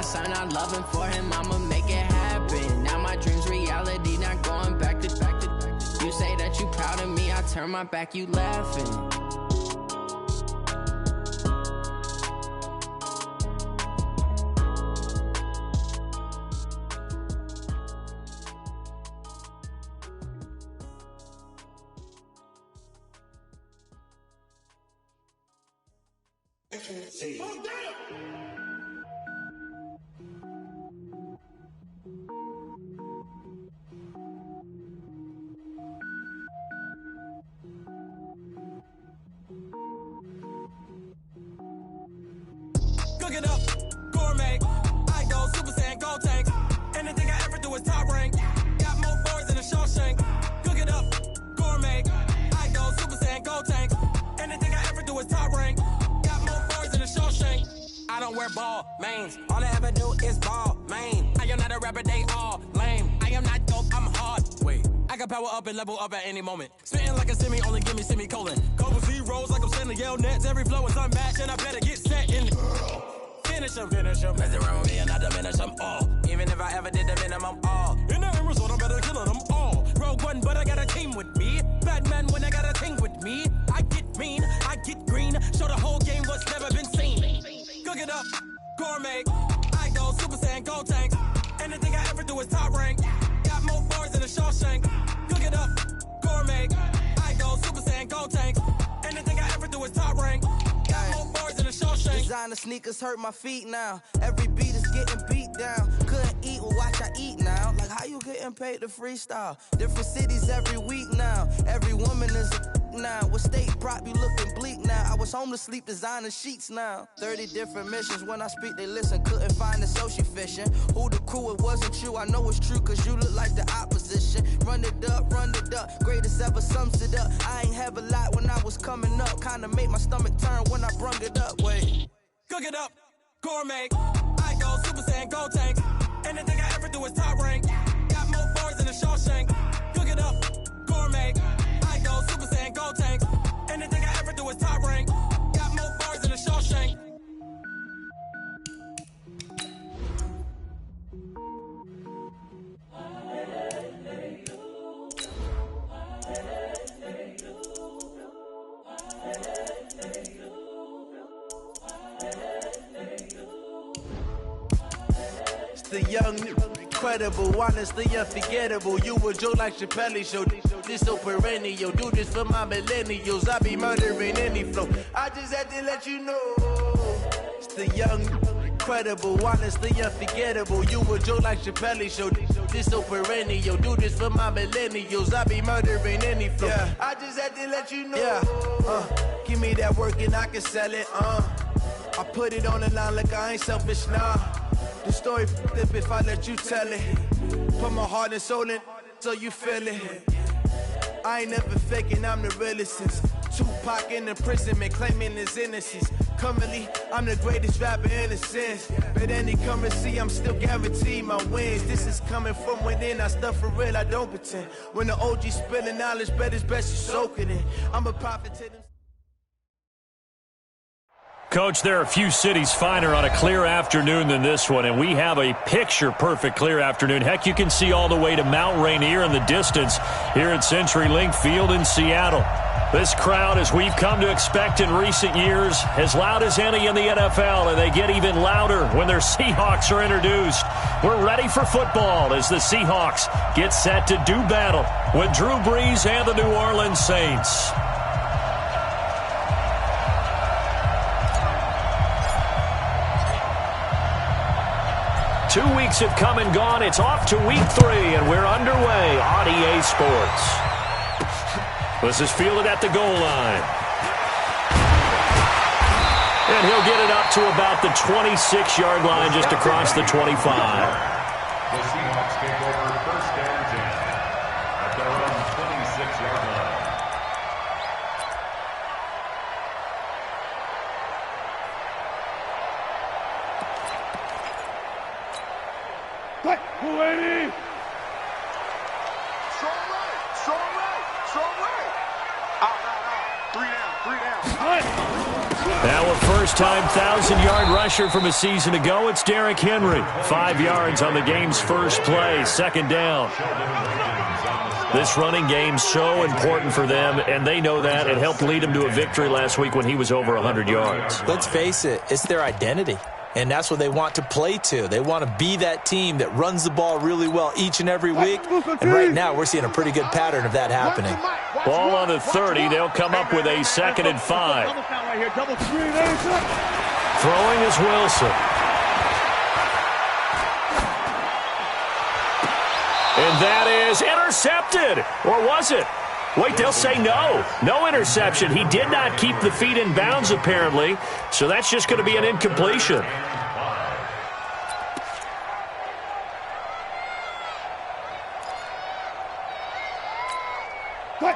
my son, I love him for him, I'ma make it happen. Now my dream's reality, not going back to. You say that you proud of me, I turn my back, you laughing. Cook it up, gourmet. I go Super Saiyan, go tank. Anything I ever do is top rank. Got more boards than a Shawshank. Cook it up, gourmet. I go Super Saiyan, go tank. Anything I ever do is top rank. Got more boards than a Shawshank. I don't wear ball mains. All I ever do is ball main. I am not a rapper, they all lame. I am not dope, I'm hard. Wait, I can power up and level up at any moment. Spitting like a semi, only give me semicolon. Couple zeros like I'm sending yell nets. Every flow is unmatched and I better get set in. Finish them. Mess around with me and I diminish them all. Even if I ever did the minimum all. In the end result, I'm better killing them all. Rogue One, but I got a team with me. Batman when I got a team with me. I get mean, I get green. Show the whole game what's never been seen. Cook it up, gourmet. I go Super Saiyan, go tank. Anything I ever do is top rank. Got more boards than a Shawshank. Cook it up, gourmet. I go Super Saiyan, go tank. Anything I ever do is top rank. Got more boards than a Shawshank. Designer sneakers hurt my feet now. Every beat is getting beat down. Couldn't eat, well watch I eat now. Like how you getting paid to freestyle? Different cities every week now. Every woman is a now. What state prop you looking bleak now? I was home to sleep designer sheets now. 30 different missions. When I speak they listen. Couldn't find the social fishing. Who the crew, it wasn't you. I know it's true cause you look like the opposition. Run it up. Greatest ever sums it up. I ain't have a lot when I was coming up. Kinda made my stomach turn when I brung it up. Wait. Cook it up, gourmet. I go Super Saiyan, go tank. Anything I ever do is top rank. Got more boards than a Shawshank. Cook it up, gourmet. I go Super Saiyan, go tank. Anything I ever do is top rank. Got more boards than a Shawshank. The young, incredible, honestly unforgettable. You a joke like Chappelle show. This so perennial. Do this for my millennials. I be murdering any flow. I just had to let you know. It's the young, incredible, honestly unforgettable. You a joke like Chappelle show. This so perennial. Do this for my millennials. I be murdering any flow. Yeah. I just had to let you know. Yeah. Give me that work and I can sell it. I put it on the line like I ain't selfish, nah. The story flip if I let you tell it. Put my heart and soul in so you feel it. I ain't never faking, I'm the realest since Tupac in imprisonment, claiming his innocence. Currently, I'm the greatest rapper in a sense. But any currency, I'm still guaranteed my wins. This is coming from within, I stuff for real, I don't pretend. When the OG spilling knowledge, bet it's best you soak it in. I'm a prophet to them. Coach, there are a few cities finer on a clear afternoon than this one, and we have a picture-perfect clear afternoon. Heck, you can see all the way to Mount Rainier in the distance here at CenturyLink Field in Seattle. This crowd, as we've come to expect in recent years, as loud as any in the NFL, and they get even louder when their Seahawks are introduced. We're ready for football as the Seahawks get set to do battle with Drew Brees and the New Orleans Saints. 2 weeks have come and gone. It's off to week 3, and we're underway on EA Sports. This is fielded at the goal line. And he'll get it up to about the 26-yard line, just across the 25. The Seahawks take over first and 10 at their own 26-yard line. Lady. Strong right. Out. 3 down. Now a first First-time 1,000-yard rusher from a season ago, it's Derrick Henry. 5 yards on the game's first play, second down. This running game's so important for them, and they know that. It helped lead them to a victory last week when he was over 100 yards. Let's face it, it's their identity, and that's what they want to play to. They want to be that team that runs the ball really well each and every week, and right now we're seeing a pretty good pattern of that happening. Ball on the 30. They'll come up with a 2nd and 5. Throwing is Wilson. And that is intercepted. Or was it? Wait, they'll say no. No interception. He did not keep the feet in bounds, apparently. So that's just going to be an incompletion.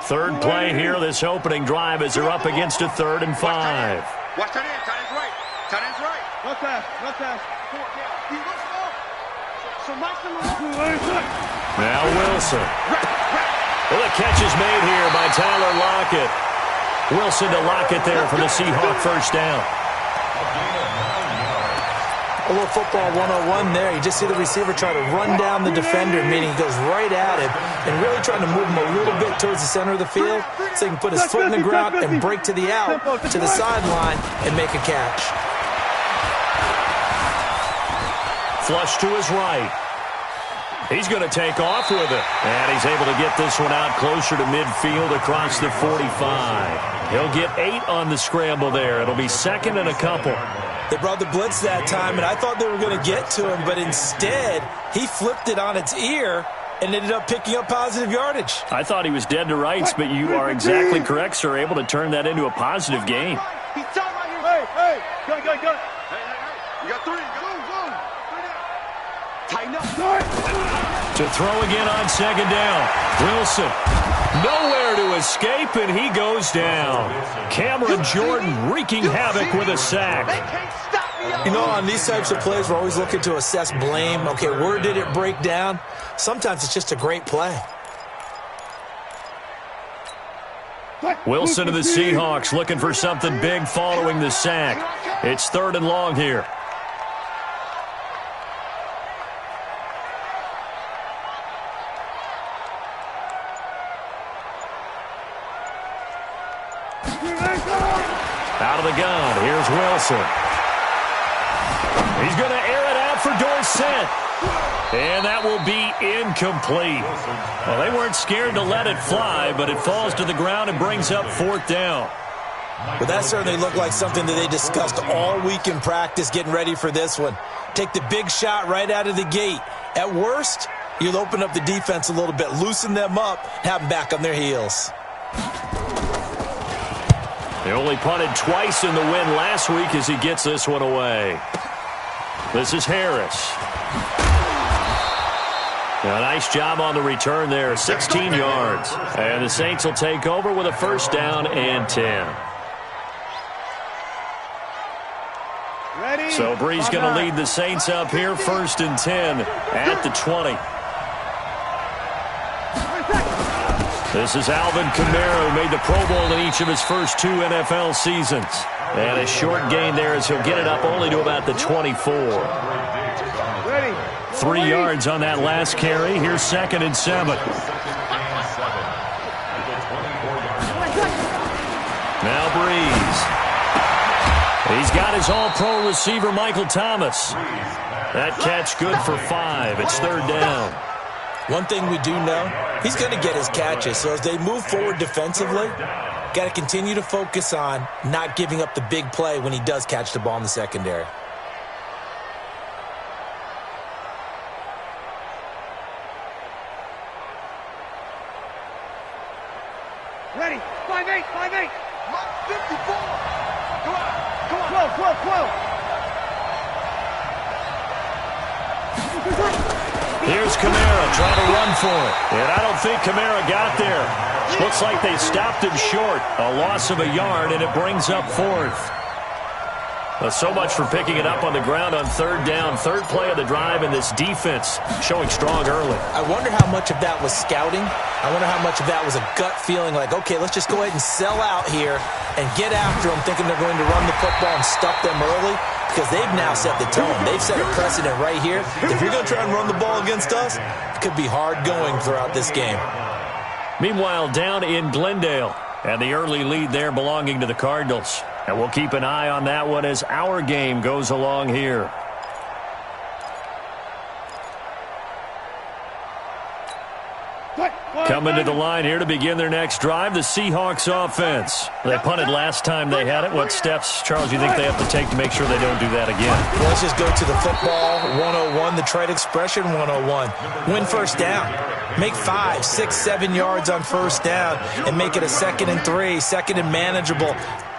Third play here, this opening drive, as they're up against a 3rd and 5. Watch that in. Tight end's right. Tight end's right. No pass. No pass. Now Wilson. Well, the catch is made here by Tyler Lockett. Wilson to Lockett there for the Seahawks first down. A little football 101 there. You just see the receiver try to run down the defender, meaning he goes right at him and really trying to move him a little bit towards the center of the field so he can put his foot in the ground and break to the out, to the sideline, and make a catch. Flush to his right. He's going to take off with it. And he's able to get this one out closer to midfield across the 45. He'll get 8 on the scramble there. It'll be 2nd and a couple. They brought the blitz that time, and I thought they were going to get to him, but instead, he flipped it on its ear and ended up picking up positive yardage. I thought he was dead to rights, but you are exactly correct, sir, able to turn that into a positive gain. He's done right here. Hey, go. Hey. You got 3. Go. Tighten up. To throw again on 2nd down. Wilson. Nowhere to escape, and he goes down. Cameron Jordan wreaking havoc with a sack. You know, on these types of plays, we're always looking to assess blame. Okay, where did it break down? Sometimes it's just a great play. Wilson of the Seahawks looking for something big following the sack. It's 3rd and long here. Out of the gun, here's Wilson. He's going to air it out for Dorsett. And that will be incomplete. Well, they weren't scared to let it fly, but it falls to the ground and brings up 4th down. But that certainly looked like something that they discussed all week in practice getting ready for this one. Take the big shot right out of the gate. At worst, you'll open up the defense a little bit, loosen them up, have them back on their heels. They only punted twice in the win last week as he gets this one away. This is Harris. A nice job on the return there, 16 yards. And the Saints will take over with a 1st down and 10. So Bree's going to lead the Saints up here, 1st and 10 at the 20. This is Alvin Kamara, who made the Pro Bowl in each of his first 2 NFL seasons. And a short gain there as he'll get it up only to about the 24. 3 yards on that last carry. Here's 2nd and 7. Now Breeze. He's got his all-pro receiver, Michael Thomas. That catch good for 5. It's 3rd down. One thing we do know, he's going to get his catches. So as they move forward defensively, got to continue to focus on not giving up the big play when he does catch the ball in the secondary. Ready. 5-8. 5-8. 54. Come on. 12. Here's Kamara trying to run for it. And I don't think Kamara got there. Looks like they stopped him short. A loss of a yard, and it brings up 4th. Well, so much for picking it up on the ground on third down. Third play of the drive, and this defense showing strong early. I wonder how much of that was scouting. I wonder how much of that was a gut feeling like, okay, let's just go ahead and sell out here and get after them, thinking they're going to run the football and stuff them early, because they've now set the tone. They've set a precedent right here. If you're going to try and run the ball against us, it could be hard going throughout this game. Meanwhile, down in Glendale, and the early lead there belonging to the Cardinals. And we'll keep an eye on that one as our game goes along here. Coming to the line here to begin their next drive, the Seahawks offense. They punted last time they had it. What steps, Charles, do you think they have to take to make sure they don't do that again? Well, let's just go to the football 101, the trade expression 101. Win first down. Make 5, 6, 7 yards on first down and make it a 2nd and 3, 2nd and manageable.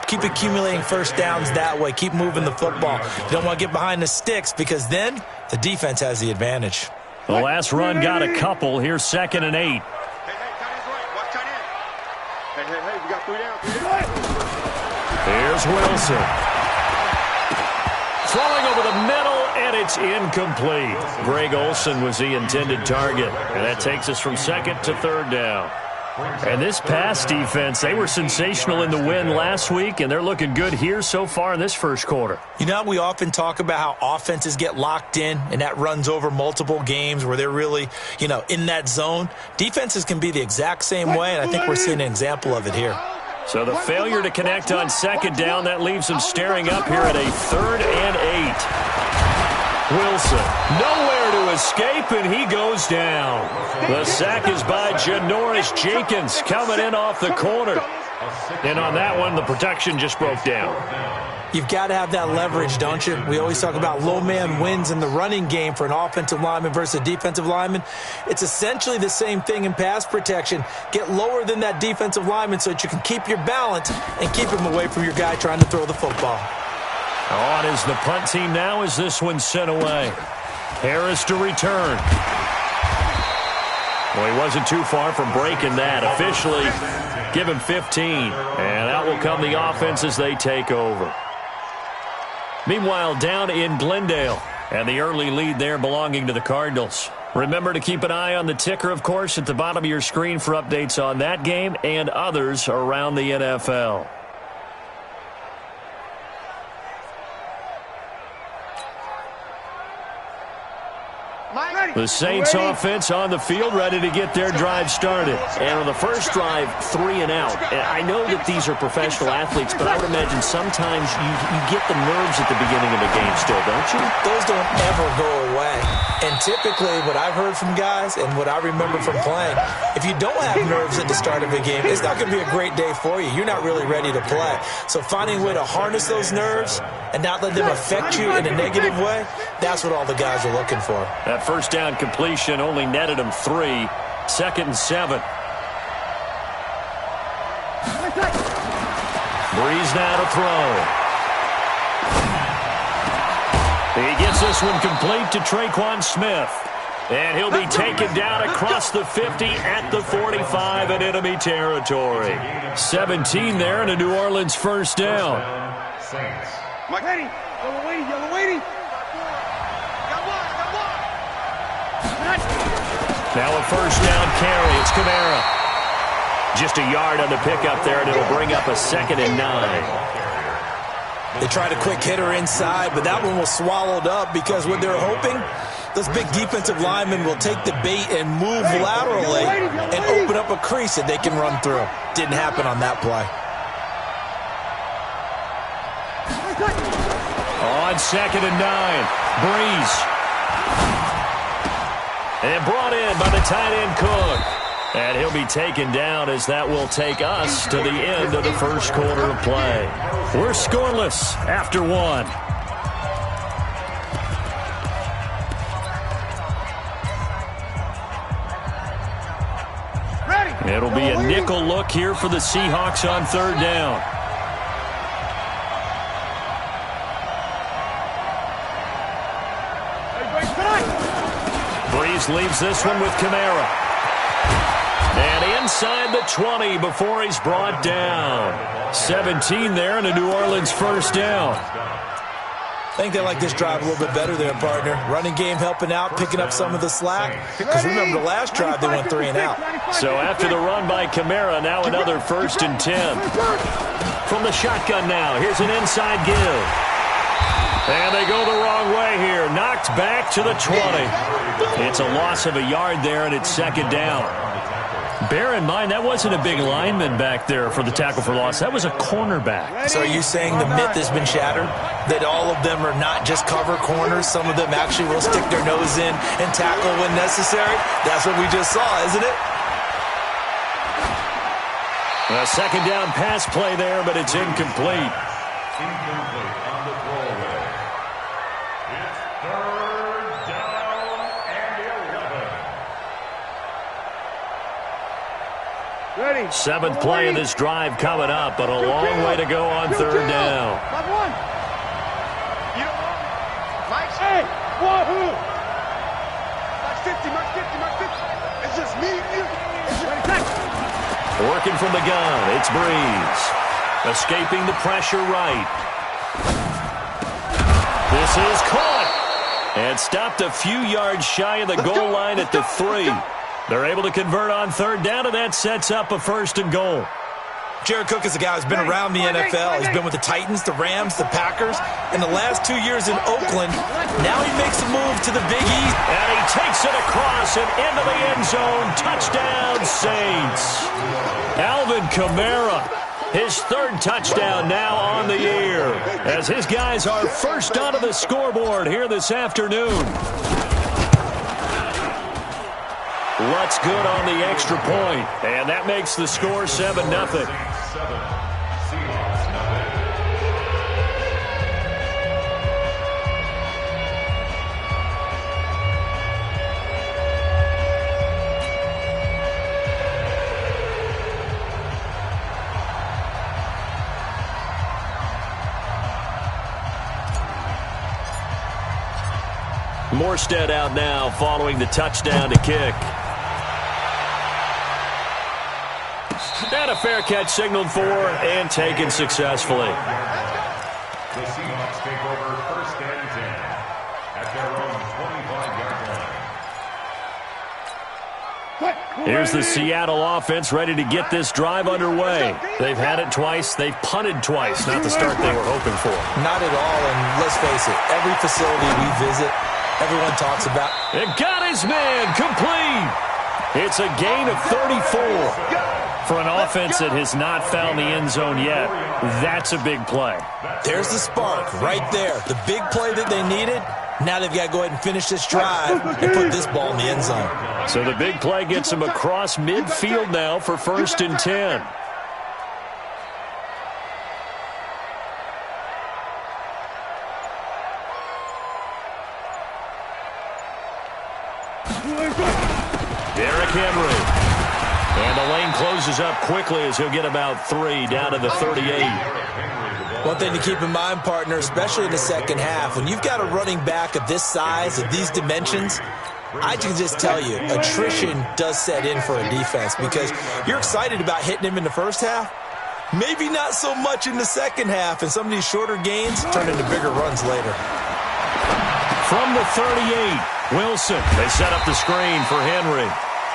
Keep accumulating first downs that way. Keep moving the football. You don't want to get behind the sticks because then the defense has the advantage. The last run got a couple. Here's 2nd and 8. Hey, tight end's right. Watch tight end. Hey, we got 3 down. Here's Wilson. Throwing over the middle, and it's incomplete. Greg Olsen was the intended target, and that takes us from 2nd to 3rd down. And this pass defense, they were sensational in the win last week, and they're looking good here so far in this first quarter. You know, we often talk about how offenses get locked in, and that runs over multiple games where they're really, in that zone. Defenses can be the exact same way, and I think we're seeing an example of it here. So the failure to connect on 2nd down, that leaves them staring up here at a 3rd and 8. Wilson, nowhere to escape, and he goes down. The sack is by Janoris Jenkins coming in off the corner. And on that one, the protection just broke down. You've got to have that leverage, don't you? We always talk about low man wins in the running game for an offensive lineman versus a defensive lineman. It's essentially the same thing in pass protection. Get lower than that defensive lineman so that you can keep your balance and keep him away from your guy trying to throw the football. On is the punt team now as this one's sent away. Harris to return. Well, he wasn't too far from breaking that. Officially, give him 15. And out will come the offense as they take over. Meanwhile, down in Glendale, and the early lead there belonging to the Cardinals. Remember to keep an eye on the ticker, of course, at the bottom of your screen for updates on that game and others around the NFL. The Saints offense on the field, ready to get their drive started. And on the first drive, 3 and out. And I know that these are professional athletes, but I would imagine sometimes you get the nerves at the beginning of the game still, don't you? Those don't ever go away. And typically, what I've heard from guys and what I remember from playing, if you don't have nerves at the start of a game, it's not going to be a great day for you. You're not really ready to play. So finding a way to harness those nerves and not let them affect you in a negative way, that's what all the guys are looking for. That first down completion only netted him 3. 2nd and 7. Breeze now to throw. He gets this one complete to Traquan Smith. And he'll be taken down across the 50 at the 45 in enemy territory. 17 there and a New Orleans first down. Mike, yellow waiting. Now a first down carry. It's Kamara. Just a yard on the pickup there, and it'll bring up a 2nd and 9. They tried a quick hitter inside, but that one was swallowed up because what they're hoping, those big defensive linemen will take the bait and move laterally and open up a crease that they can run through. Didn't happen on that play. On 2nd and 9, Breeze. And brought in by the tight end Cook. And he'll be taken down as that will take us to the end of the first quarter of play. We're scoreless after 1. It'll be a nickel look here for the Seahawks on 3rd down. Breeze leaves this one with Kamara. And inside the 20 before he's brought down. 17 there and a New Orleans first down. I think they like this drive a little bit better there, partner. Running game helping out, picking up some of the slack. Because remember, the last drive they went 3 and out. So after the run by Kamara, now another 1st and 10. From the shotgun now, here's an inside give. And they go the wrong way here. Knocked back to the 20. It's a loss of a yard there, and it's 2nd down. Bear in mind, that wasn't a big lineman back there for the tackle for loss. That was a cornerback. So are you saying the myth has been shattered? That all of them are not just cover corners? Some of them actually will stick their nose in and tackle when necessary? That's what we just saw, isn't it? A 2nd down pass play there, but it's incomplete. Incomplete on the throwaway. It's 3rd down and 11. Ready. 7th play of this drive coming up, but a long way to go on 3rd down. Hey, wahoo! Mark 50, Mark 50, Mark 50. It's just me and you. Working from the gun, it's Breeze. Escaping the pressure right. This is caught. And stopped a few yards shy of the goal line at the 3. They're able to convert on 3rd down, and that sets up a 1st and goal. Jared Cook is a guy who's been around the NFL. He's been with the Titans, the Rams, the Packers. In the last 2 years in Oakland, now he makes a move to the Big East. And he takes it across and into the end zone. Touchdown, Saints. Alvin Kamara, his 3rd touchdown now on the year, as his guys are first onto the scoreboard here this afternoon. What's good on the extra point, and that makes the score 7-0. 7, Seahawks, nothing. Morstead out now following the touchdown to kick. And a fair catch signaled for and taken successfully. The Seahawks take over 1st and 10 at their own 25-yard line. Here's the Seattle offense ready to get this drive underway. They've had it twice. They've punted twice. Not the start they were hoping for. Not at all, and let's face it, every facility we visit, everyone talks about. It got his man complete. It's a gain of 34. For an offense that has not found the end zone yet, that's a big play. There's the spark right there. The big play that they needed. Now they've got to go ahead and finish this drive and put this ball in the end zone. So the big play gets them across midfield now for 1st and 10. Derrick Henry. And the lane closes up quickly as he'll get about 3 down to the 38. One thing to keep in mind, partner, especially in the second half, when you've got a running back of this size, of these dimensions, I can just tell you, attrition does set in for a defense because you're excited about hitting him in the first half. Maybe not so much in the second half, and some of these shorter gains turn into bigger runs later. From the 38, Wilson. They set up the screen for Henry.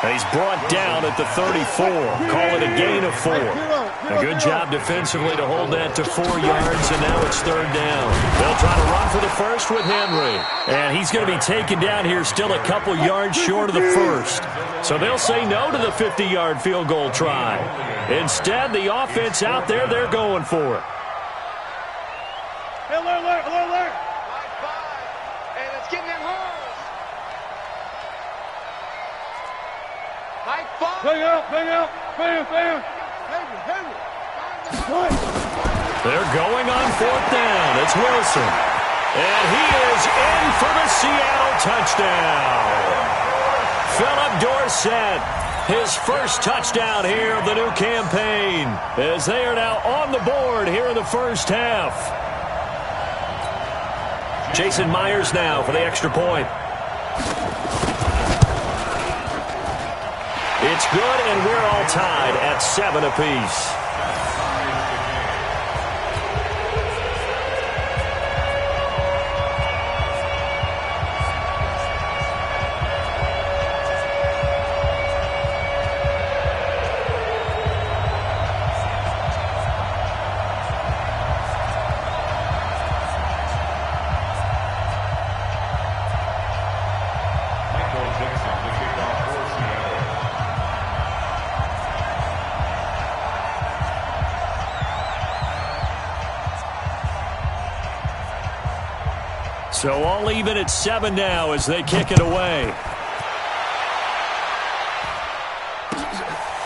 And he's brought down at the 34. Call it a gain of 4. A good job defensively to hold that to 4 yards, and now it's 3rd down. They'll try to run for the first with Henry. And he's going to be taken down here still a couple yards short of the first. So they'll say no to the 50-yard field goal try. Instead, the offense out there, they're going for it. Hey, alert, alert, alert. Hey, let's get in them holes. High five. Bang out, bang out, bam, bam. Henry. They're going on 4th down. It's Wilson. And he is in for the Seattle touchdown. Philip Dorsett, his first touchdown here of the new campaign, as they are now on the board here in the first half. Jason Myers now for the extra point. It's good, and we're all tied at 7 apiece. So all even at 7 now as they kick it away.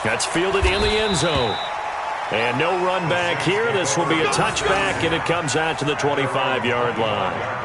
That's fielded in the end zone. And no run back here. This will be a touchback, and it comes out to the 25-yard line.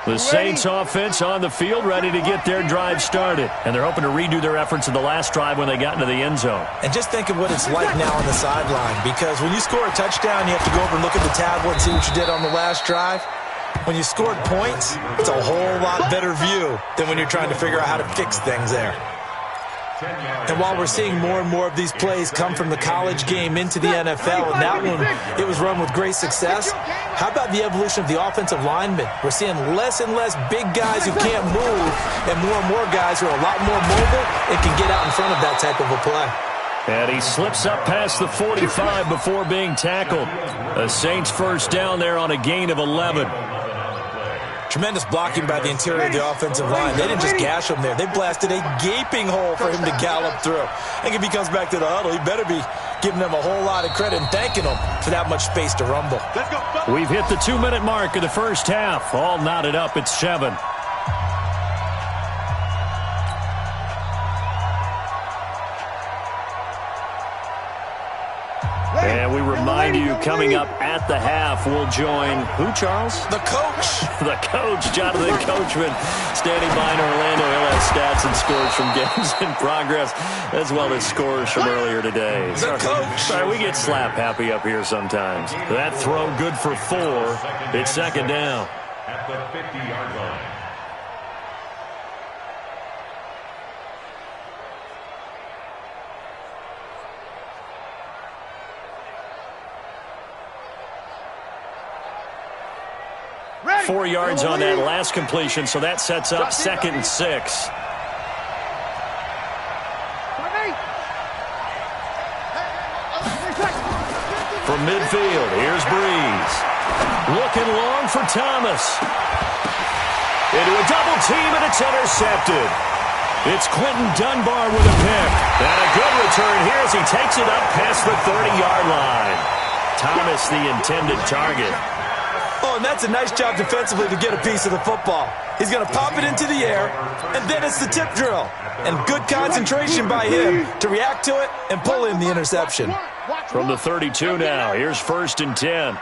The Saints offense on the field, ready to get their drive started. And they're hoping to redo their efforts in the last drive when they got into the end zone. And just think of what it's like now on the sideline, because when you score a touchdown, you have to go over and look at the tablet and see what you did on the last drive. When you scored points, it's a whole lot better view than when you're trying to figure out how to fix things there. And while we're seeing more and more of these plays come from the college game into the NFL, and that one, it was run with great success, how about the evolution of the offensive linemen? We're seeing less and less big guys who can't move, and more guys who are a lot more mobile and can get out in front of that type of a play. And he slips up past the 45 before being tackled. The Saints first down there on a gain of 11. Tremendous blocking by the interior of the offensive line. They didn't just gash him there. They blasted a gaping hole for him to gallop through. I think if he comes back to the huddle, he better be giving them a whole lot of credit and thanking them for that much space to rumble. We've hit the 2-minute mark of the first half. All knotted up at 7. And we remind you, coming up at the half, we'll join who, Charles? The coach. The coach, Jonathan Coachman, standing by in Orlando. He'll have stats and scores from games in progress, as well as scores from earlier today. The coach. Sorry, we get slap happy up here sometimes. That throw good for 4. It's second down. At the 50-yard line. Ready. 4 yards on that last completion, so that sets up 2nd and 6. From midfield, here's Breeze. Looking long for Thomas. Into a double team, and it's intercepted. It's Quentin Dunbar with a pick. And a good return here as he takes it up past the 30-yard line. Thomas, the intended target. Oh, and that's a nice job defensively to get a piece of the football. He's going to pop it into the air, and then it's the tip drill. And good concentration by him to react to it and pull in the interception. From the 32 now, here's 1st and 10.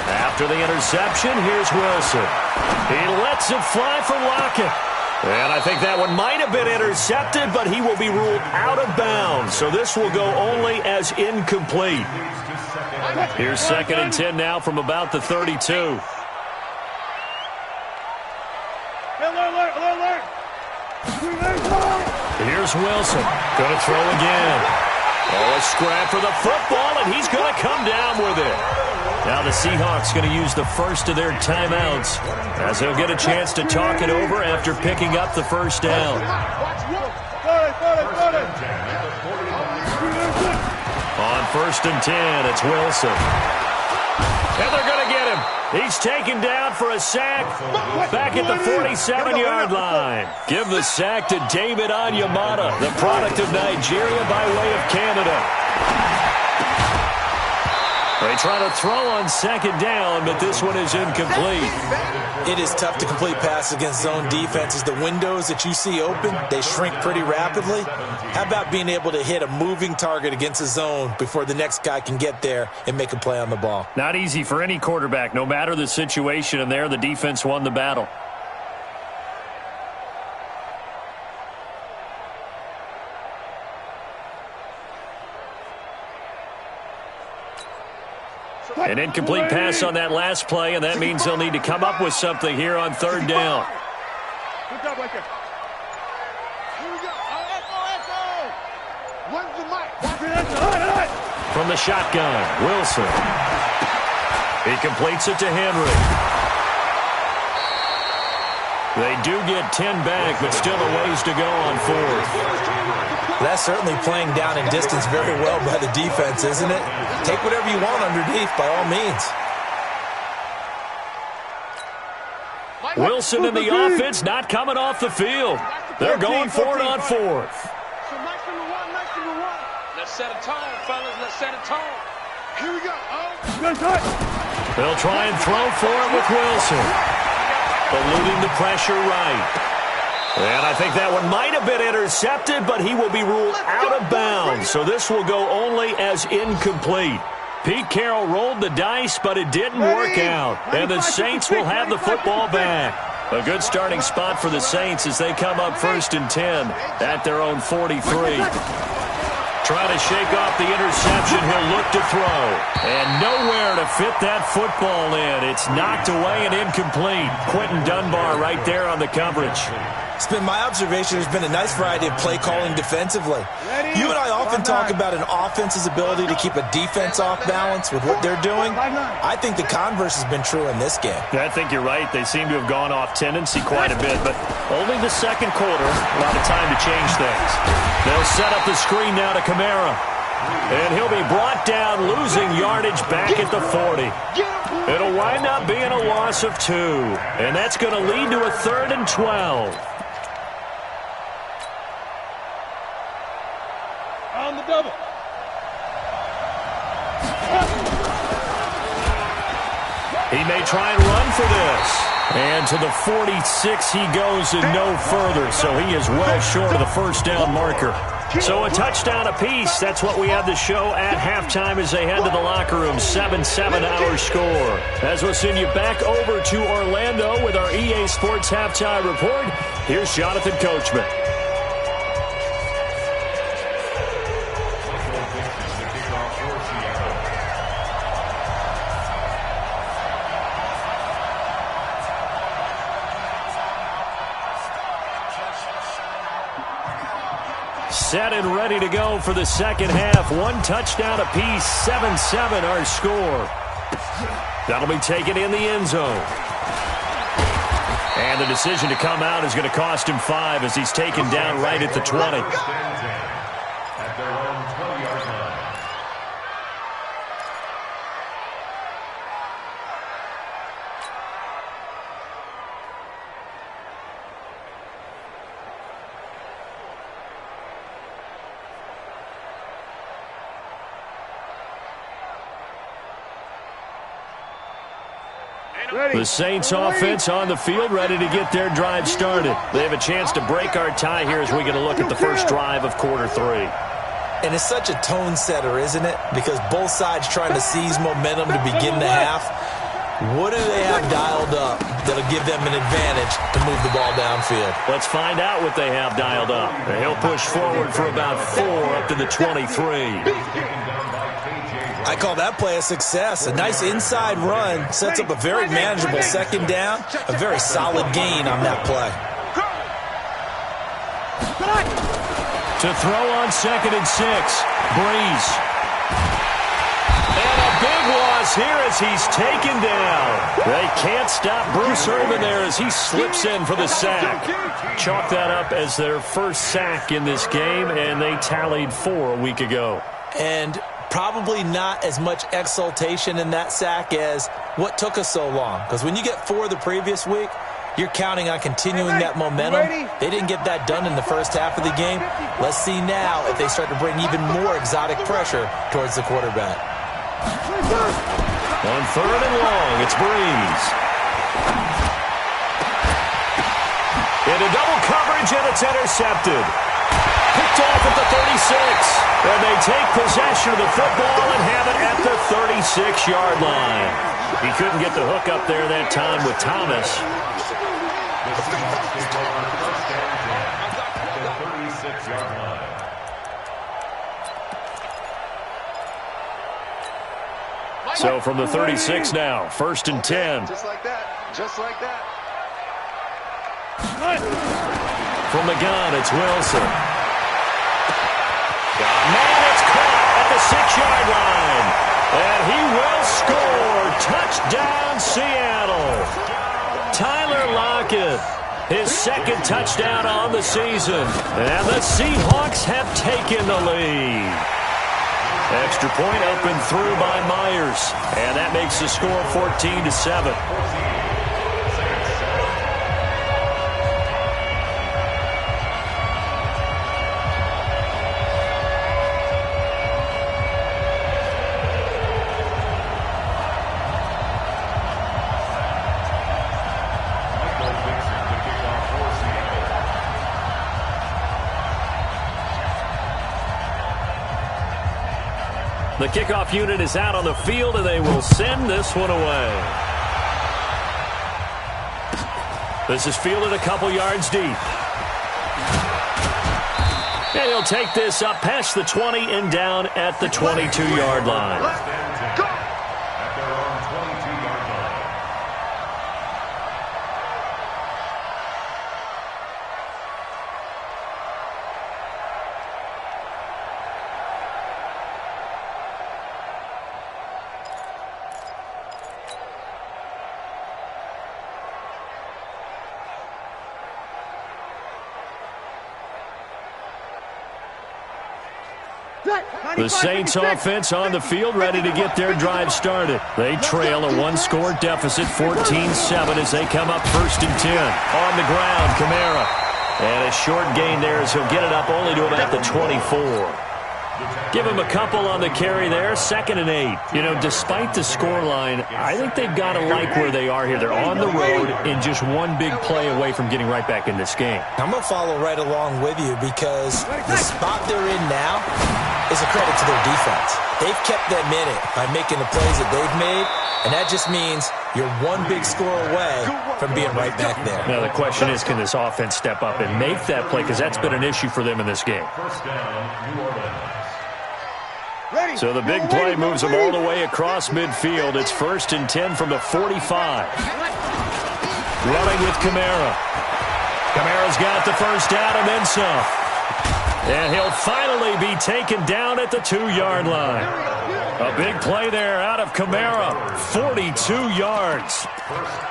After the interception, here's Wilson. He lets it fly for Lockett. And I think that one might have been intercepted, but he will be ruled out of bounds. So this will go only as incomplete. Here's 2nd and 10 now from about the 32. Here's Wilson. Going to throw again. Oh, a scrap for the football, and he's going to come down with it. Now the Seahawks going to use the first of their timeouts as they'll get a chance to talk it over after picking up the first down. On 1st and 10, it's Wilson. And they're going to get him. He's taken down for a sack back at the 47-yard line. Give the sack to David Onyemata, the product of Nigeria by way of Canada. They try to throw on 2nd down, but this one is incomplete. It is tough to complete passes against zone defenses. The windows that you see open, they shrink pretty rapidly. How about being able to hit a moving target against a zone before the next guy can get there and make a play on the ball? Not easy for any quarterback, no matter the situation, and there the defense won the battle. An incomplete pass on that last play, and that means they'll need to come up with something here on 3rd down. Good job right there. Here we go. Echo. Where's the mic? From the shotgun, Wilson. He completes it to Henry. They do get 10 back, but still a ways to go on 4th. That's certainly playing down in distance very well by the defense, isn't it? Take whatever you want underneath, by all means. Wilson in the offense not coming off the field. They're going for it on fourth. So nice number one. Let's set a tone, fellas. Let's set a tone. Here we go. They'll try and throw for it with Wilson. Eluding the pressure right. And I think that one might have been intercepted, but he will be ruled out of bounds. So this will go only as incomplete. Pete Carroll rolled the dice, but it didn't work out. And the Saints will have the football back. A good starting spot for the Saints as they come up 1st and 10 at their own 43. Trying to shake off the interception, he'll look to throw. And nowhere to fit that football in. It's knocked away and incomplete. Quentin Dunbar right there on the coverage. It's been my observation there's been a nice variety of play calling defensively. You and I often talk about an offense's ability to keep a defense off balance with what they're doing. I think the converse has been true in this game. I think you're right. They seem to have gone off tendency quite a bit, but only the second quarter. A lot of time to change things. They'll set up the screen now to Kamara. And he'll be brought down, losing yardage back at the 40. It'll wind up being a loss of 2. And that's going to lead to a 3rd and 12. On the double. He may try and run for this. And to the 46 he goes and no further. So he is well short of the first down marker. So a touchdown apiece. That's what we have the show at halftime as they head to the locker room. 7-7 our score. As we'll send you back over to Orlando with our EA Sports Halftime Report. Here's Jonathan Coachman. Set and ready to go for the second half. 1 touchdown apiece, 7-7 our score. That'll be taken in the end zone. And the decision to come out is going to cost him 5 as he's taken down right at the 20. At their own 20-yard line. The Saints offense on the field, ready to get their drive started. They have a chance to break our tie here as we get a look at the first drive of quarter 3. And it's such a tone setter, isn't it? Because both sides trying to seize momentum to begin the half. What do they have dialed up that'll give them an advantage to move the ball downfield? Let's find out what they have dialed up. He'll push forward for about 4 up to the 23. I call that play a success. A nice inside run sets up a very manageable second down. A very solid gain on that play. To throw on 2nd and 6. Breeze. And a big loss here as he's taken down. They can't stop Bruce Irvin there as he slips in for the sack. Chalk that up as their first sack in this game, and they tallied 4 a week ago. And probably not as much exultation in that sack as what took us so long. Because when you get 4 the previous week, you're counting on continuing that momentum. They didn't get that done in the first half of the game. Let's see now if they start to bring even more exotic pressure towards the quarterback. On 3rd and long, it's Breeze. Into double coverage, and it's intercepted. Picked off at the 36. And they take possession of the football and have it at the 36-yard line. He couldn't get the hook up there that time with Thomas. So from the 36 now, 1st and 10. Just like that. Just like that. From the gun, it's Wilson. Man, it's caught at the 6-yard line. And he will score. Touchdown, Seattle. Tyler Lockett, his 2nd touchdown on the season. And the Seahawks have taken the lead. Extra point up and through by Myers. And that makes the score 14-7. The kickoff unit is out on the field, and they will send this one away. This is fielded a couple yards deep. And he'll take this up past the 20 and down at the 22-yard line. The Saints offense on the field, ready to get their drive started. They trail a one-score deficit, 14-7, as they come up 1st and 10. On the ground, Kamara. And a short gain there as he'll get it up only to about the 24. Give him a couple on the carry there, 2nd and 8. You know, despite the scoreline, I think they've got to like where they are here. They're on the road and just one big play away from getting right back in this game. I'm going to follow right along with you because the spot they're in now is a credit to their defense. They've kept them in it by making the plays that they've made, and that just means you're one big score away from being right back there. Now, the question is, can this offense step up and make that play? Because that's been an issue for them in this game. So the big play moves them all the way across midfield. It's 1st and 10 from the 45. Running with Kamara. Kamara's got the first down and then some. And he'll finally be taken down at the 2-yard line. A big play there out of Kamara. 42 yards.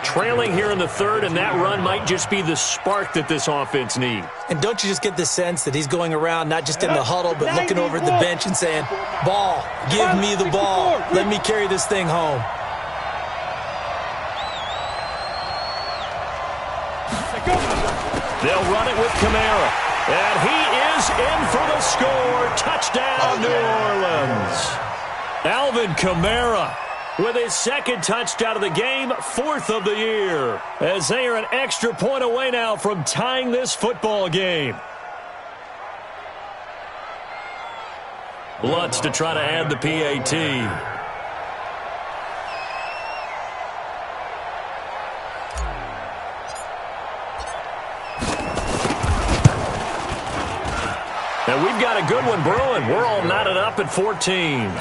Trailing here in the 3rd, and that run might just be the spark that this offense needs. And don't you just get the sense that he's going around not just in the huddle, but looking over at the bench and saying, ball, give me the ball. Let me carry this thing home. They'll run it with Kamara. And he is in for the score. Touchdown, New Orleans. Alvin Kamara with his 2nd touchdown of the game, 4th of the year, as they are an extra point away now from tying this football game. Lutz to try to add the PAT. And we've got a good one brewing. We're all knotted up at 14.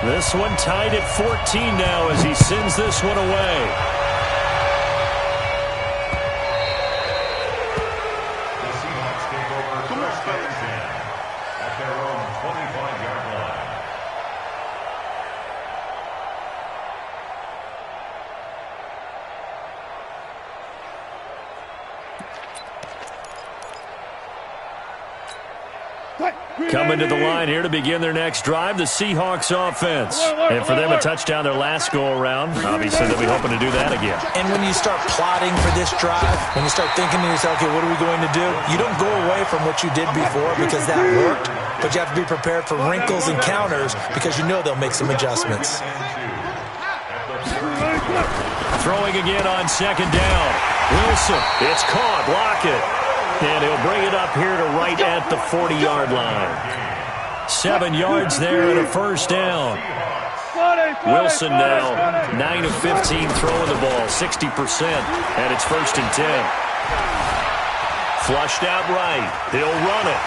This one tied at 14 now as he sends this one away. The Seahawks take over 1st and 10 at their own 25-yard line. Coming to the line here to begin their next drive, the Seahawks offense. And for them, a touchdown their last go-around. Obviously, they'll be hoping to do that again. And when you start plotting for this drive, when you start thinking to yourself, okay, what are we going to do? You don't go away from what you did before because that worked, but you have to be prepared for wrinkles and counters because you know they'll make some adjustments. Throwing again on 2nd down. Wilson, it's caught, Lockett. And he'll bring it up here to right at the 40-yard line. 7 yards there and a 1st down. Wilson now 9 of 15 throwing the ball, 60%, and it's 1st and 10. Flushed out right. He'll run it.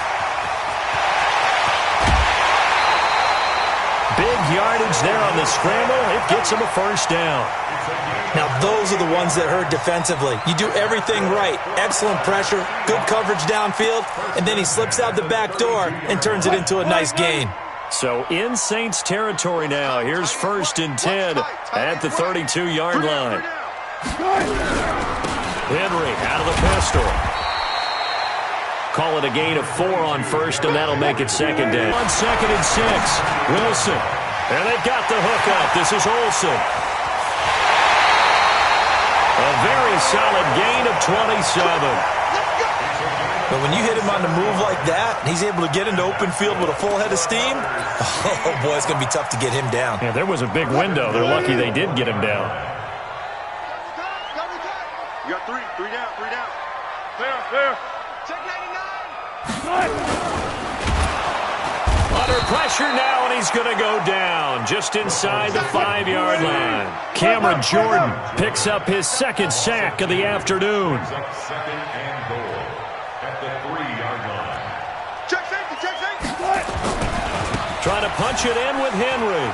Big yardage there on the scramble. It gets him a 1st down. Now, those are the ones that hurt defensively. You do everything right. Excellent pressure, good coverage downfield, and then he slips out the back door and turns it into a nice gain. So in Saints territory now. Here's 1st and 10 at the 32-yard line. Henry out of the pistol. Call it a gain of 4 on 1st, and that'll make it 2nd down. On 2nd and 6, Wilson. And they've got the hook up. This is Olsen. A very solid gain of 27. But when you hit him on the move like that, and he's able to get into open field with a full head of steam, oh, boy, it's going to be tough to get him down. Yeah, there was a big window. They're lucky they did get him down. You got 3 down. Clear. Check 99. Under pressure now, and he's going to go down just inside the 5-yard line. Cameron Jordan picks up his second sack of the afternoon. Second and goal at the 3-yard line. Check safety, check safety. Trying to punch it in with Henry.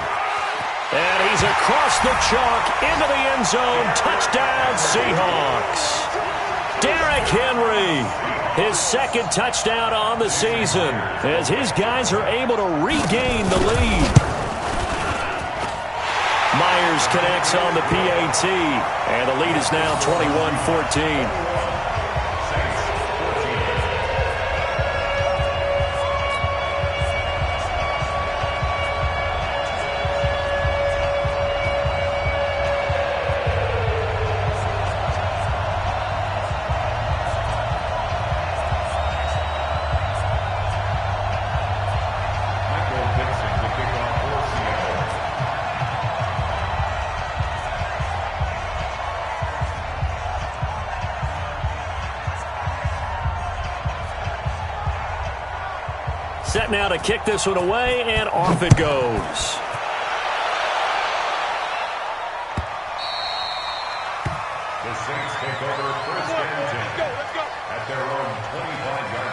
And he's across the chalk into the end zone. Touchdown, Seahawks. Derrick Henry, his second touchdown on the season as his guys are able to regain the lead. Myers connects on the PAT, and the lead is now 21-14. Set now to kick this one away, and off it goes. The Saints take over first and 10 at their own 25-yard line.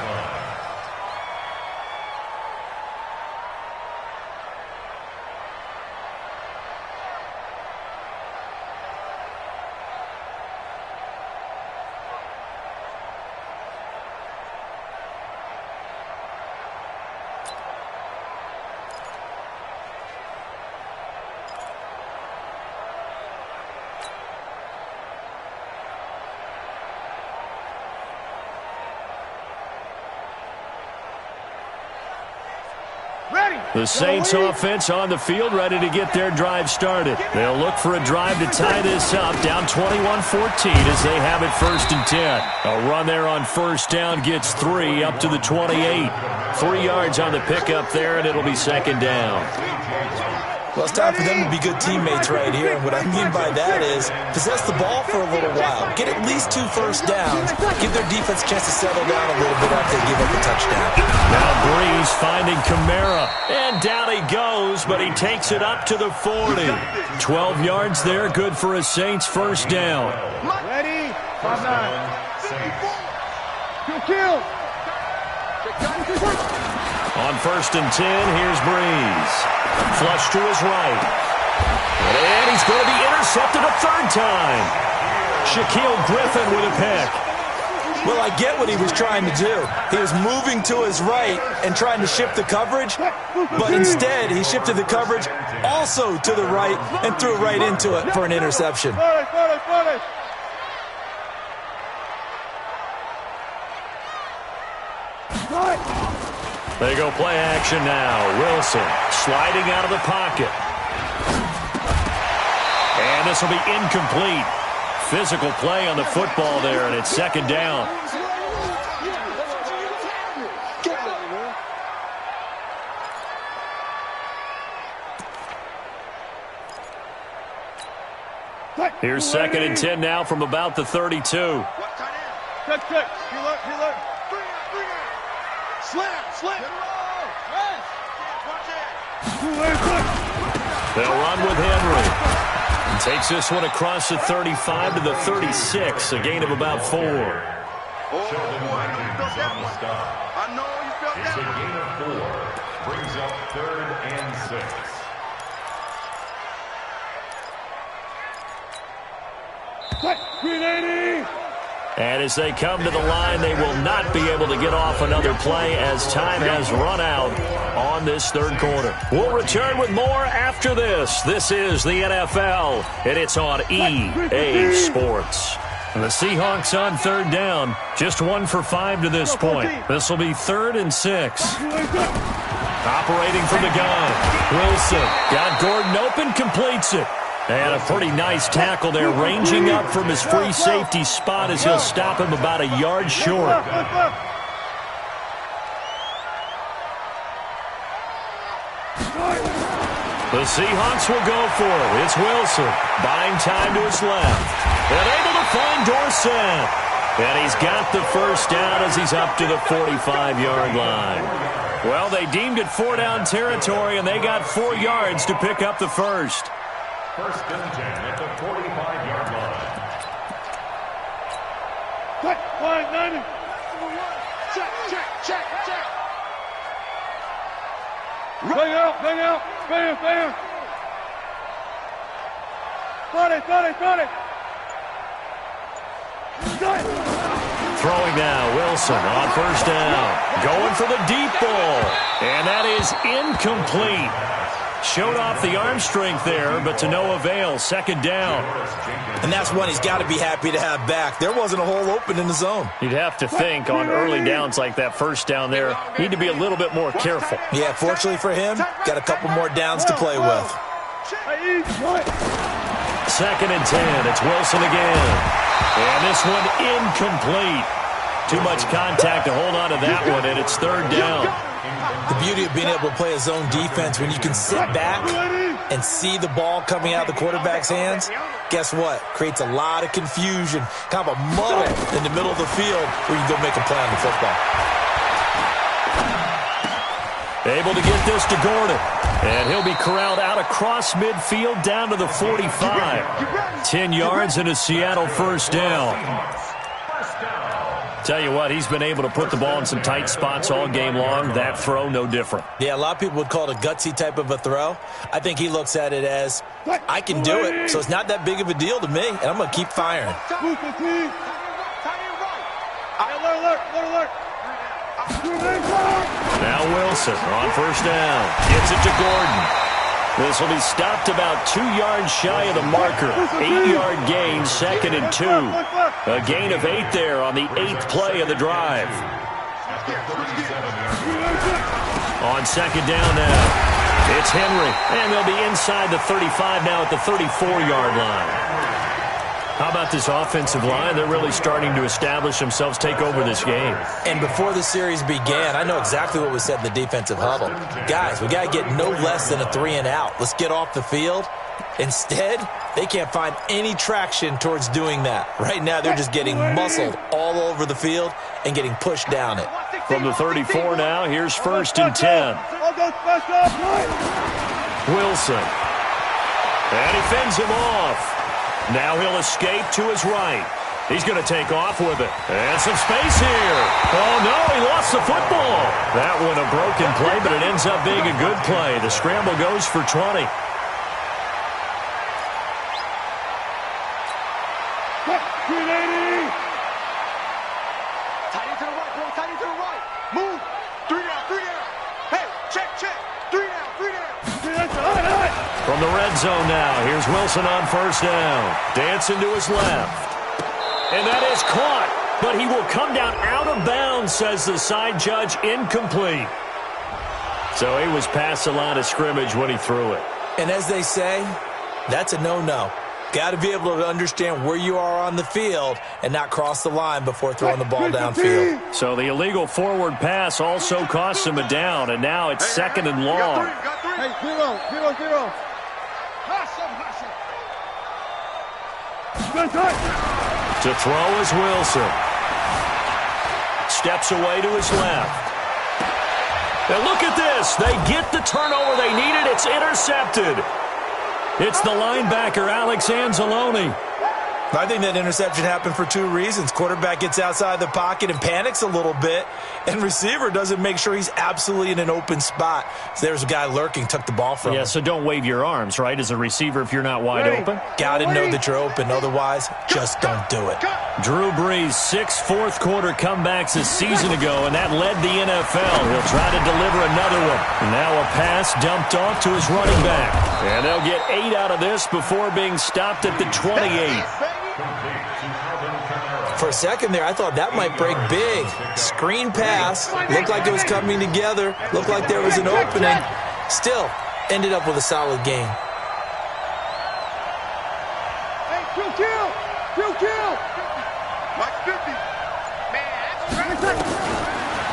The Saints offense on the field, ready to get their drive started. They'll look for a drive to tie this up, down 21-14 as they have it first and 10. A run there on first down gets 3 up to the 28. 3 yards on the pickup there, and it'll be second down. Well, it's time for them to be good teammates right here. And what I mean by that is possess the ball for a little while. Get at least 2 first downs. Give their defense a chance to settle down a little bit after they give up a touchdown. Now Breeze finding Kamara. And down he goes, but he takes it up to the 40. 12 yards there, good for a Saints first down. Ready? 5-9. Kill. On first and 10, here's Breeze. Flush to his right. And he's going to be intercepted a third time. Shaquille Griffin with a pick. Well, I get what he was trying to do. He was moving to his right and trying to shift the coverage, but instead he shifted the coverage also to the right and threw right into it for an interception. They go play action now. Wilson sliding out of the pocket. And this will be incomplete. Physical play on the football there, and it's second down. Here's second and 10 now from about the 32. Check. Heel up. Slam. They'll run with Henry. And takes this one across the 35 to the 36, a gain of about 4. I know you felt It's a that. gain of 4. Brings up third and 6. And as they come to the line, they will not be able to get off another play as time has run out on this third quarter. We'll return with more after this. This is the NFL, and it's on EA Sports. And the Seahawks on third down, just 1 for 5 to this point. This will be 3rd and 6. Operating from the gun, Wilson got Gordon open, completes it. And a pretty nice tackle there, ranging up from his free safety spot as he'll stop him about a yard short. The Seahawks will go for it. It's Wilson, buying time to his left. And able to find Dorsett. And he's got the first down as he's up to the 45-yard line. Well, they deemed it 4-down territory, and they got 4 yards to pick up the first. First and 10 at the 45-yard line. Quick, 190. Check. Bang out. Bam. 30. Throwing now, Wilson on first down. Going for the deep ball. And that is incomplete. Showed off the arm strength there, but to no avail. Second down. And that's one he's got to be happy to have back. There wasn't a hole open in the zone. You'd have to think on early downs like that first down there, need to be a little bit more careful. Yeah, fortunately for him, got a couple more downs to play with. Second and 10. It's Wilson again. And this one incomplete. Too much contact to hold on to that one, and it's third down. The beauty of being able to play a zone defense when you can sit back and see the ball coming out of the quarterback's hands, guess what? Creates a lot of confusion, kind of a muddle in the middle of the field where you go make a play on the football. Able to get this to Gordon. And he'll be corralled out across midfield down to the 45. 10 yards and a Seattle first down. Tell you what, he's been able to put the ball in some tight spots all game long. That throw, no different. Yeah, a lot of people would call it a gutsy type of a throw. I think he looks at it as, I can do it, so it's not that big of a deal to me, and I'm going to keep firing. Now Wilson on first down. Gets it to Gordon. This will be stopped about 2 yards shy of the marker. 8-yard gain, second and 2. A gain of 8 there on the 8th play of the drive. On second down now, it's Henry. And they'll be inside the 35 now at the 34-yard line. How about this offensive line? They're really starting to establish themselves, take over this game. And before the series began, I know exactly what was said in the defensive huddle. Guys, we got to get no less than a 3-and-out. Let's get off the field. Instead, they can't find any traction towards doing that. Right now, they're just getting muscled all over the field and getting pushed down it. From the 34 now, here's first and 10. Wilson. And he fends him off. Now he'll escape to his right. He's going to take off with it. And some space here. Oh, no, he lost the football. That one a broken play, but it ends up being a good play. The scramble goes for 20. From the red zone now, here's Wilson on first down. Dancing to his left. And that is caught, but he will come down out of bounds, says the side judge, incomplete. So he was past the line of scrimmage when he threw it. And as they say, that's a no-no. Got to be able to understand where you are on the field and not cross the line before throwing the ball downfield. So the illegal forward pass also cost him a down, and now it's second and long. Hey, 0. To throw is Wilson. Steps away to his left. Now look at this. They get the turnover they needed. It's intercepted. It's the linebacker, Alex Anzalone. I think that interception happened for 2 reasons. Quarterback gets outside the pocket and panics a little bit, and receiver doesn't make sure he's absolutely in an open spot. So there's a guy lurking, took the ball from him. Yeah, so don't wave your arms, right, as a receiver if you're not wide open? Got to know that you're open. Otherwise, just don't do it. Drew Brees, 6 fourth-quarter comebacks a season ago, and that led the NFL. He'll try to deliver another one. And now a pass dumped off to his running back. And they'll get 8 out of this before being stopped at the 28. For a second there, I thought that might break big. Screen pass. Looked like it was coming together. Looked like there was an opening. Still, ended up with a solid game. Hey, kill. Mike 50.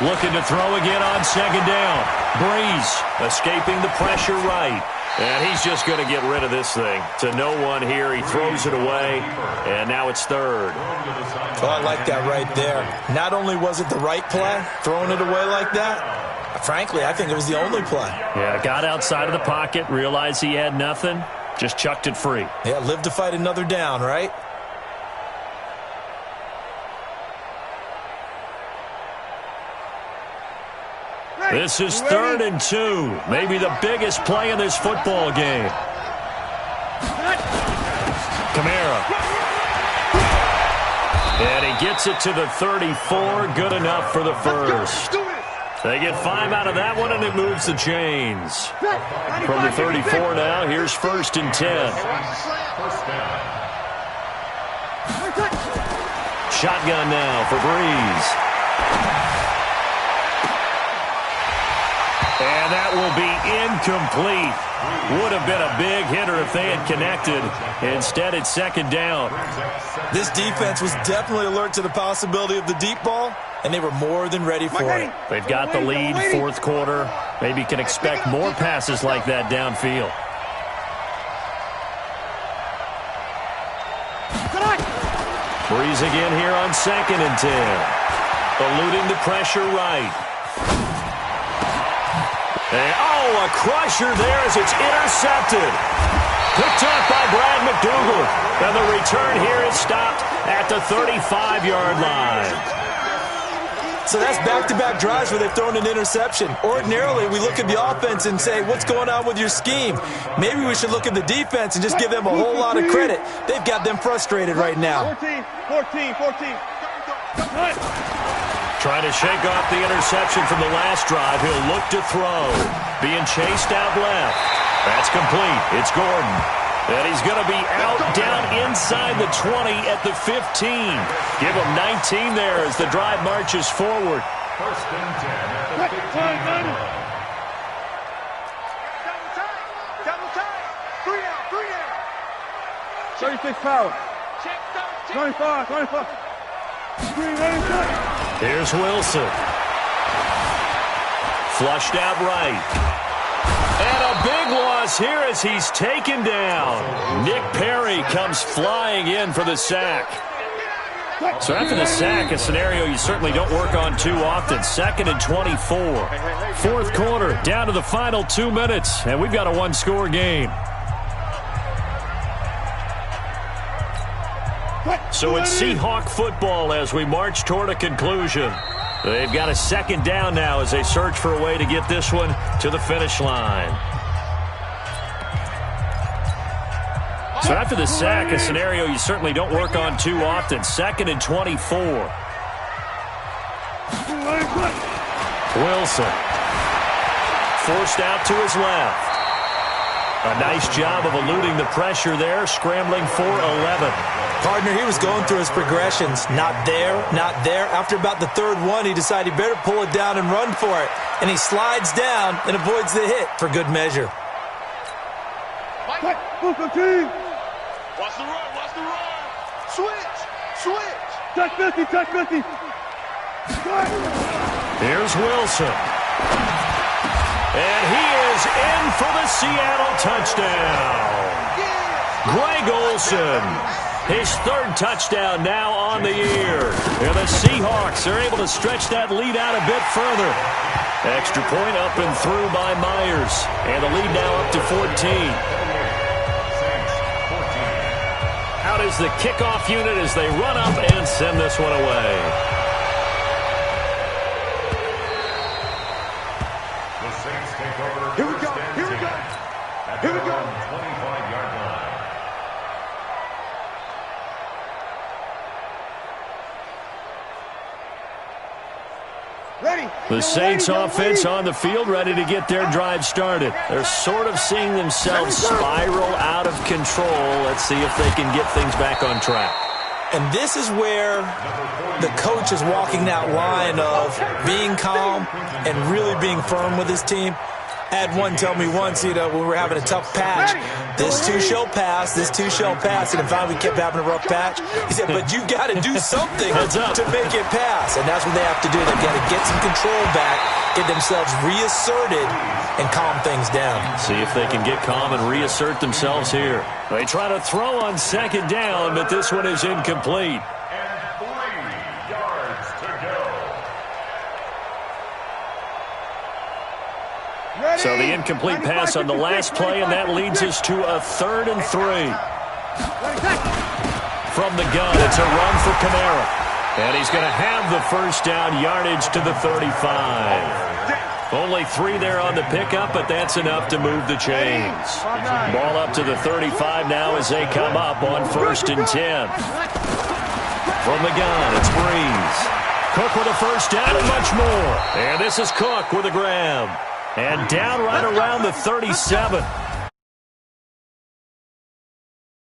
Looking to throw again on second down. Brees escaping the pressure right. And he's just going to get rid of this thing. To no one here. He throws it away, and now it's third. Well, I like that right there. Not only was it the right play, throwing it away like that, frankly, I think it was the only play. Yeah, got outside of the pocket, realized he had nothing, just chucked it free. Yeah, live to fight another down, right? This is 3rd and 2. Maybe the biggest play in this football game. Kamara. And he gets it to the 34. Good enough for the first. They get 5 out of that one, and it moves the chains. From the 34 now, here's 1st and 10. Shotgun now for Breeze. And that will be incomplete. Would have been a big hitter if they had connected. Instead, it's 2nd down. This defense was definitely alert to the possibility of the deep ball, and they were more than ready for it. They've got the lead, 4th quarter. Maybe can expect more passes like that downfield. Breeze again here on 2nd and 10. Eluding the pressure right. And, a crusher there as it's intercepted. Picked up by Brad McDougal. And the return here is stopped at the 35-yard line. So that's back-to-back drives where they've thrown an interception. Ordinarily, we look at the offense and say, what's going on with your scheme? Maybe we should look at the defense and just give them a whole lot of credit. They've got them frustrated right now. 14. Trying to shake off the interception from the last drive. He'll look to throw. Being chased out left. That's complete. It's Gordon. And he's going to be out down inside the 20 at the 15. Give him 19 there as the drive marches forward. 1st and 10 at the 15. Double time. 3 down. 36 power. 25. Here's Wilson. Flushed out right. And a big loss here as he's taken down. Nick Perry comes flying in for the sack. So after the sack, a scenario you certainly don't work on too often. 2nd and 24. 4th quarter, down to the final 2 minutes, and we've got a one-score game. So it's Seahawk football as we march toward a conclusion. They've got a 2nd down now as they search for a way to get this one to the finish line. So after the sack, a scenario you certainly don't work on too often. 2nd and 24. Wilson. Forced out to his left. A nice job of eluding the pressure there, scrambling for 11. Partner, he was going through his progressions. Not there, not there. After about the 3rd one, he decided he better pull it down and run for it. And he slides down and avoids the hit for good measure. Watch the run. Switch. Touch 50. Here's Wilson. And he is in for the Seattle touchdown. Greg Olsen, his 3rd touchdown now on the year. And the Seahawks are able to stretch that lead out a bit further. Extra point up and through by Myers. And the lead now up to 14. Out is the kickoff unit as they run up and send this one away. Here we go. 25-yard line. Ready. The Saints offense on the field, ready to get their drive started. They're sort of seeing themselves spiral out of control. Let's see if they can get things back on track. And this is where the coach is walking that line of being calm and really being firm with his team. Had one tell me once, when we were having a tough patch, this too shall pass, this too shall pass, and finally we kept having a rough patch. He said, but you've got to do something to make it pass, and that's what they have to do. They've got to get some control back, get themselves reasserted, and calm things down. See if they can get calm and reassert themselves here. They try to throw on second down, but this one is incomplete. And 3 yards to go. So the incomplete pass on the last play, and that leads us to a 3rd and 3. From the gun, it's a run for Kamara. And he's going to have the first down yardage to the 35. Only 3 there on the pickup, but that's enough to move the chains. Ball up to the 35 now as they come up on 1st and 10. From the gun, it's Breeze. Cook with a first down and much more. And this is Cook with a grab. And down right around the 37.